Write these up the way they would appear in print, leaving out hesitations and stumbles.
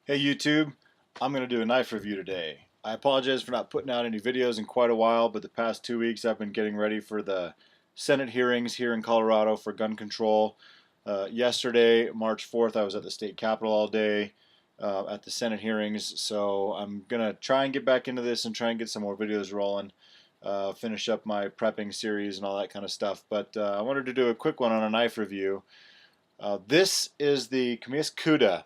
Hey YouTube, I'm going to do a knife review today. I apologize for not putting out any videos in quite a while, but the past 2 weeks I've been getting ready for the Senate hearings here in Colorado for gun control. Yesterday, March 4th, I was at the state capitol all day at the Senate hearings, so I'm going to try and get back into this and try and get some more videos rolling, finish up my prepping series and all that kind of stuff. But I wanted to do a quick one on a knife review. This is the Camilla Cuda.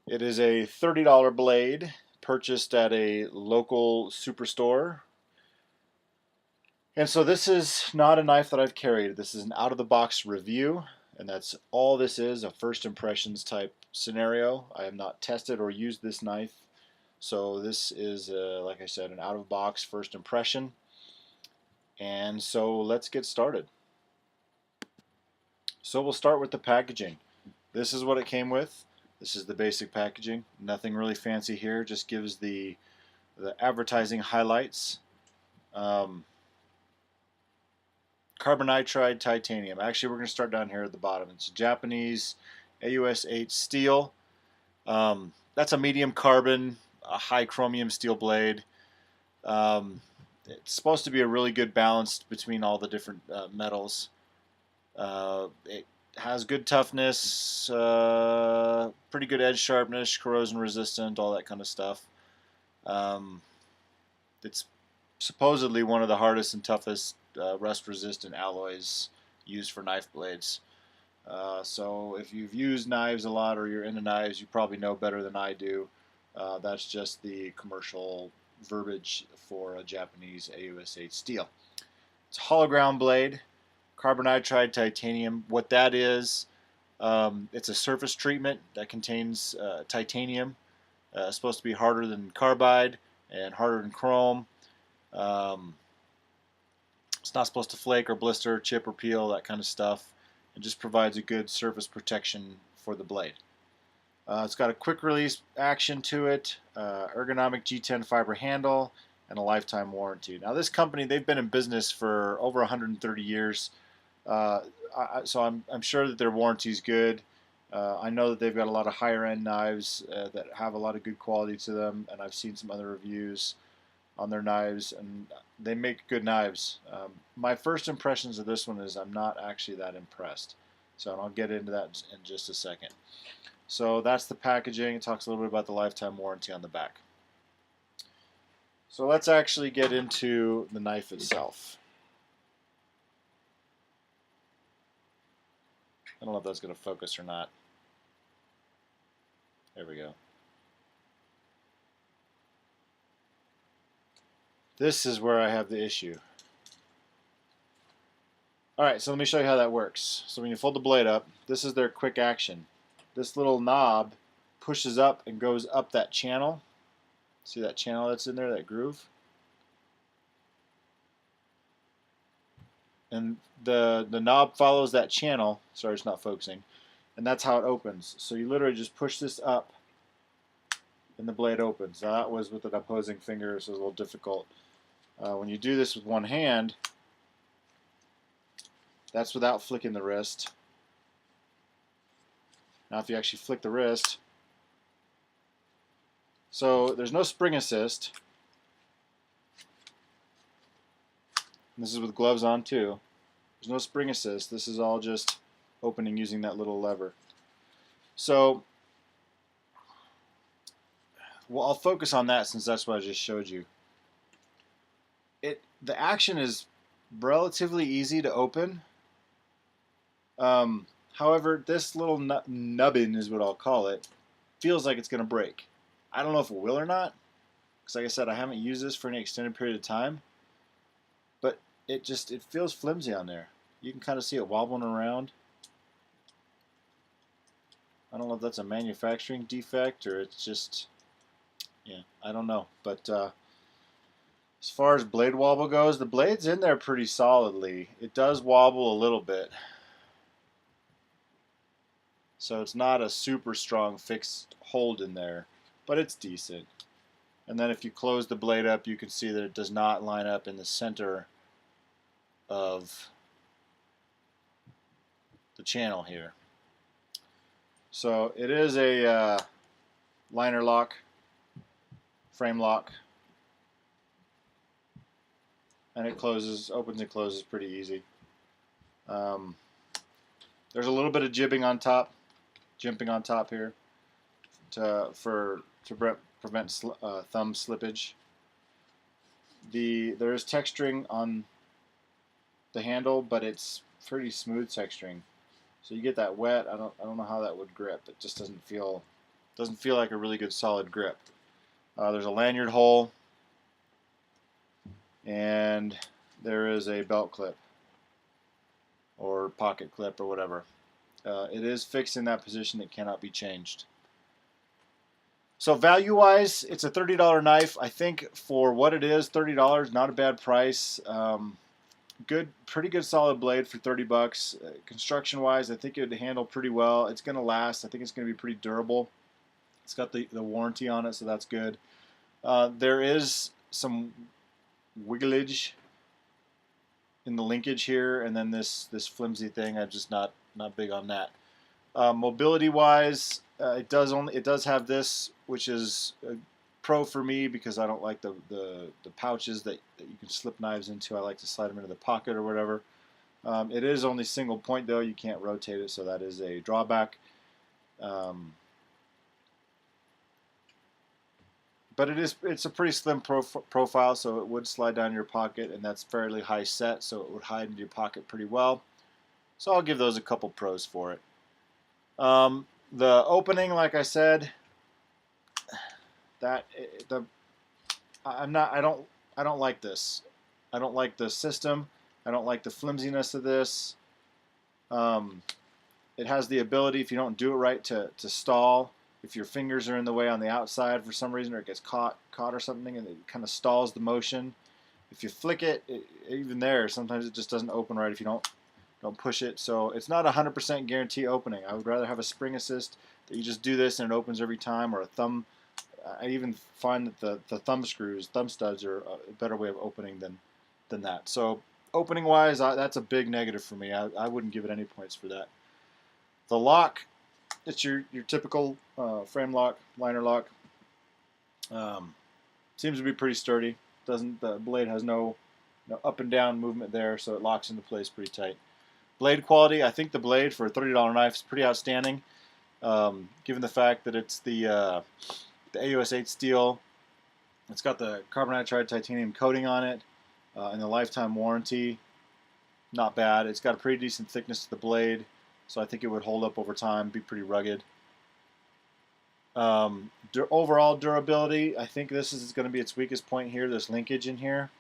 It is a $30 blade purchased at a local superstore. And so this is not a knife that I've carried. This is an out-of-the-box review, and that's all this is, a first impressions type scenario. I have not tested or used this knife. So this is, like I said, an out-of-box first impression. And so let's get started. So we'll start with the packaging. This is what it came with. This is the basic packaging. Nothing really fancy here. Just gives the advertising highlights. Carbon nitride titanium. Actually, we're going to start down here at the bottom. It's Japanese AUS 8 steel. That's a medium carbon, a high chromium steel blade. It's supposed to be a really good balance between all the different metals. It has good toughness, pretty good edge sharpness, corrosion resistant, all that kind of stuff. It's supposedly one of the hardest and toughest rust resistant alloys used for knife blades. So if you've used knives a lot or you're into knives, you probably know better than I do. That's just the commercial verbiage for a Japanese AUS 8 steel. It's a hollow ground blade. Carbon nitride titanium. What that is, it's a surface treatment that contains titanium. It's supposed to be harder than carbide and harder than chrome. It's not supposed to flake or blister, chip or peel, that kind of stuff. It just provides a good surface protection for the blade. It's got a quick release action to it, ergonomic G10 fiber handle, and a lifetime warranty. Now this company, they've been in business for over 130 years. So I'm sure that their warranty is good. I know that they've got a lot of higher end knives that have a lot of good quality to them, and I've seen some other reviews on their knives, and they make good knives. My first impressions of this one is I'm not actually that impressed. So I'll get into that in just a second. So that's the packaging. It talks a little bit about the lifetime warranty on the back. So let's actually get into the knife itself. I don't know if that's going to focus or not. There we go. This is where I have the issue. Alright, so let me show you how that works. So when you fold the blade up, this is their quick action. This little knob pushes up and goes up that channel. See that channel that's in there, that groove? And the knob follows that channel. Sorry, it's not focusing. And that's how it opens. So you literally just push this up and the blade opens. Now that was with an opposing finger, so it was a little difficult. When you do this with one hand, that's without flicking the wrist. Now if you actually flick the wrist, so there's no spring assist. And this is with gloves on too. There's no spring assist. This is all just opening using that little lever. So, well, I'll focus on that since that's what I just showed you. The action is relatively easy to open. However, this little nubbin is what I'll call it. Feels like it's going to break. I don't know if it will or not, because like I said, I haven't used this for any extended period of time. But it feels flimsy on there. You can kind of see it wobbling around. I don't know if that's a manufacturing defect or it's just, yeah, I don't know. But as far as blade wobble goes, the blade's in there pretty solidly. It does wobble a little bit. So it's not a super strong fixed hold in there, but it's decent. And then if you close the blade up, you can see that it does not line up in the center of the channel here. So it is a liner lock, frame lock, and it opens and closes pretty easy. There's a little bit of jimping on top here to prevent thumb slippage. There's texturing on the handle, but it's pretty smooth texturing. So you get that wet. I don't know how that would grip. It just doesn't feel like a really good solid grip. There's a lanyard hole, and there is a belt clip or pocket clip or whatever. It is fixed in that position. It cannot be changed. So value-wise, it's a $30 knife. I think for what it is, $30, not a bad price. Pretty good solid blade for 30 bucks. Construction-wise, I think it would handle pretty well. It's going to last. I think it's going to be pretty durable. It's got the warranty on it, so that's good. There is some wigglage in the linkage here, and then this flimsy thing. I'm just not big on that. Mobility-wise, it does have this, which is a pro for me because I don't like the pouches that you can slip knives into. I like to slide them into the pocket or whatever. It is only single point though. You can't rotate it, so that is a drawback. But it's a pretty slim profile, so it would slide down your pocket, and that's fairly high set, so it would hide in your pocket pretty well. So I'll give those a couple pros for it. The opening, like I said, I don't like this. I don't like the system. I don't like the flimsiness of this. It has the ability, if you don't do it right, to stall. If your fingers are in the way on the outside for some reason, or it gets caught or something, and it kind of stalls the motion. If you flick it, even there, sometimes it just doesn't open right if you don't push it. So it's not 100% guarantee opening. I would rather have a spring assist that you just do this and it opens every time, or a thumb. I even find that the thumb studs are a better way of opening than that. So opening wise, that's a big negative for me. I wouldn't give it any points for that. The lock, it's your typical frame lock, liner lock. Seems to be pretty sturdy. The blade has no up and down movement there, so it locks into place pretty tight. Blade quality, I think the blade for a $30 knife is pretty outstanding, given the fact that it's the AUS 8 steel. It's got the carbon nitride titanium coating on it, and the lifetime warranty. Not bad. It's got a pretty decent thickness to the blade, so I think it would hold up over time, be pretty rugged. Overall durability, I think this is going to be its weakest point here, this linkage in here.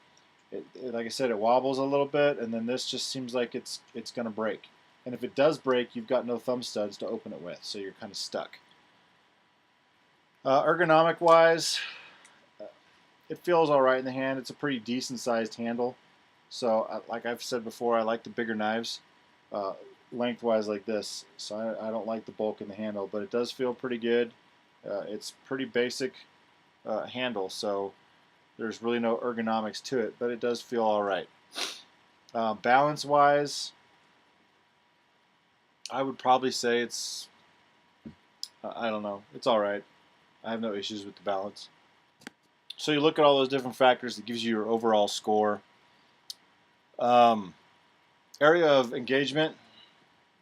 Like I said, it wobbles a little bit, and then this just seems like it's going to break. And if it does break, you've got no thumb studs to open it with, so you're kind of stuck. Ergonomic-wise, it feels all right in the hand. It's a pretty decent-sized handle. So, like I've said before, I like the bigger knives, lengthwise like this. So I don't like the bulk in the handle, but it does feel pretty good. It's pretty basic handle, so there's really no ergonomics to it, but it does feel all right. Balance-wise, I would probably say it's, I don't know, it's all right. I have no issues with the balance. So you look at all those different factors, it gives you your overall score. Area of engagement,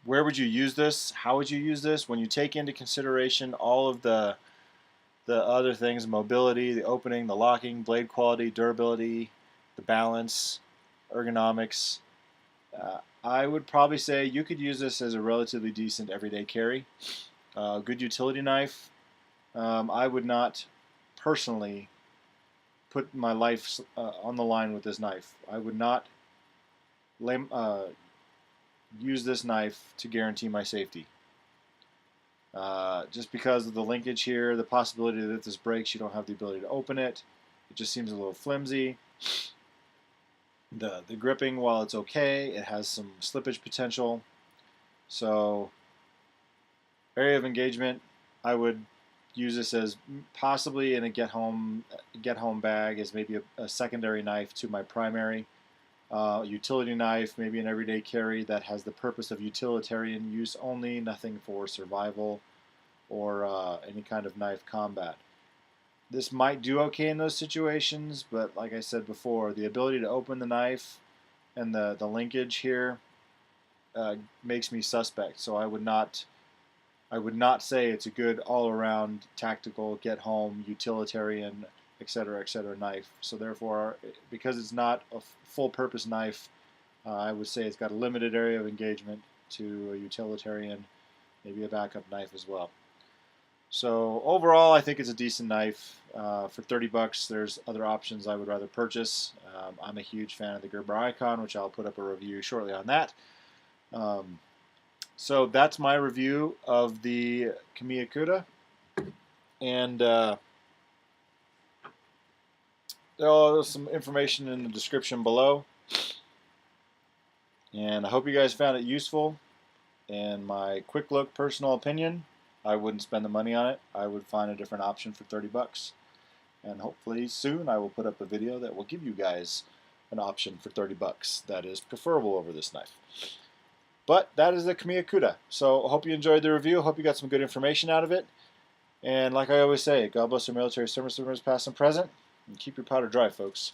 where would you use this? How would you use this? When you take into consideration all of the other things, mobility, the opening, the locking, blade quality, durability, the balance, ergonomics, I would probably say you could use this as a relatively decent everyday carry. Good utility knife. I would not personally put my life on the line with this knife. I would not use this knife to guarantee my safety. Just because of the linkage here, the possibility that if this breaks, you don't have the ability to open it. It just seems a little flimsy. The gripping, while it's okay, it has some slippage potential. So, area of engagement, I would use this as possibly in a get home bag as maybe a secondary knife to my primary utility knife, maybe an everyday carry that has the purpose of utilitarian use only, nothing for survival or any kind of knife combat. This might do okay in those situations, but like I said before, the ability to open the knife and the linkage here makes me suspect. So I would not say it's a good all-around tactical, get-home, utilitarian, etc., knife. So therefore, because it's not a full-purpose knife, I would say it's got a limited area of engagement to a utilitarian, maybe a backup knife as well. So overall, I think it's a decent knife. For 30 bucks, there's other options I would rather purchase. I'm a huge fan of the Gerber Icon, which I'll put up a review shortly on that. So that's my review of the Camilla Cuda, and there's some information in the description below. And I hope you guys found it useful. And my quick look personal opinion, I wouldn't spend the money on it. I would find a different option for 30 bucks. And hopefully soon I will put up a video that will give you guys an option for 30 bucks that is preferable over this knife. But that is the Camilla Cuda. So I hope you enjoyed the review. Hope you got some good information out of it. And like I always say, God bless our military service members past and present. And keep your powder dry, folks.